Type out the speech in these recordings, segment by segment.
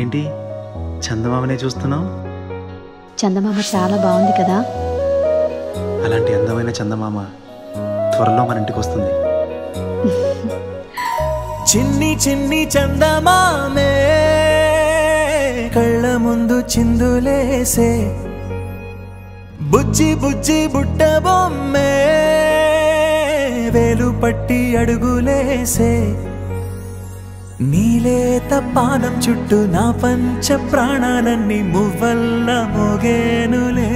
ఏంటి చందమామనే చూస్తున్నావు? చందమామ చాలా బాగుంది కదా. అలాంటి అందమైన చందమామ త్వరలో మన ఇంటికి వస్తుంది. చిన్ని చిన్ని చందమామే కళ్ళ ముందు చిందులేసే, బుజ్జి బుజ్జి బుట్ట బొమ్మే వేలు పట్టి అడుగులేసే, నీలేత పానం చుట్టూ నా పంచ ప్రాణాలన్నీ మువ్వల్ల మోగేనులే,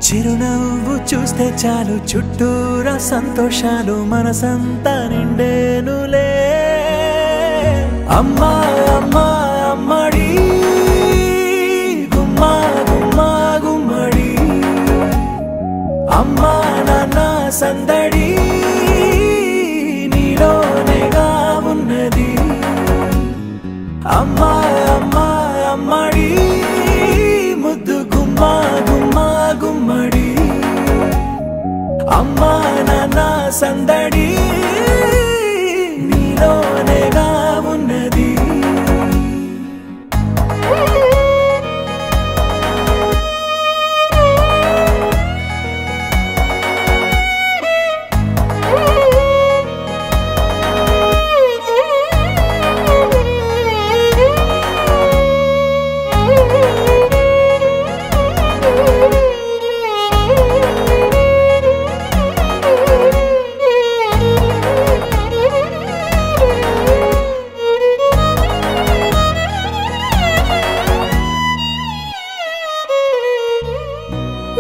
చిరునవ్వు చూస్తే చాలు చుట్టూరా సంతోషాలు మనసంతా నిండేనులే. అమ్మా అమ్మా అమ్మడి గుమ్మా గుమ్మా గుమ్మడి, అమ్మా నాన్న సందడి నీలోనేగా ఉన్నది. అమ్మా అమ్మా అమ్మడి ముద్దు గుమ్మా గుమ్మా గుమ్మడి, అమ్మా నాన్న సందడి నీలోనేగా ఉన్నది.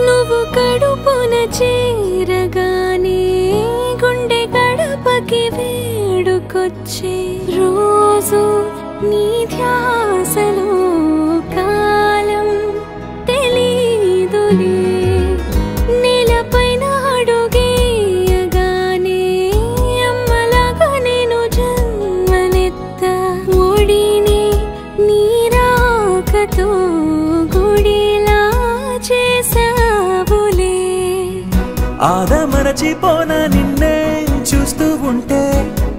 నువ్వు కడుపున చేరగానే గుండె గడపకి వేడుకొచ్చే, రోజు నీ ధ్యాసలో కాలం తెలీదులే. నేలపైన అడుగేయగానే అమ్మలాగా నేను జన్మనెత్త, ఒడిని నీ రాకతో గుడిలా చేసావులే. ఆదమరచిపోనా నిన్నే చూస్తూ ఉంటే,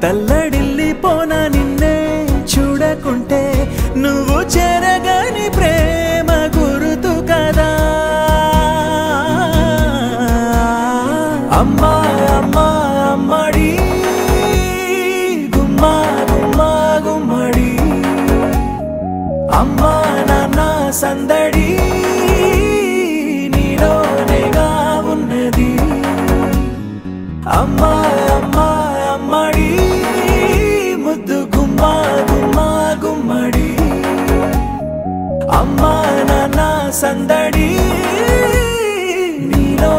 తల్లడిల్లిపోనా నిన్నే చూడకుంటే, నువ్వు చెరగని ప్రేమ గుర్తు కదా. అమ్మా అమ్మా అమ్మడి గుమ్మా గుమ్మా గుమ్మడి, అమ్మా నాన్న సందడి నీలోనేగా ఉన్నది. అమ్మా అమ్మా అమ్మడి ముద్దు గుమ్మా గుమ్మా గుమ్మడి, అమ్మా నాన్న సందడి నీలో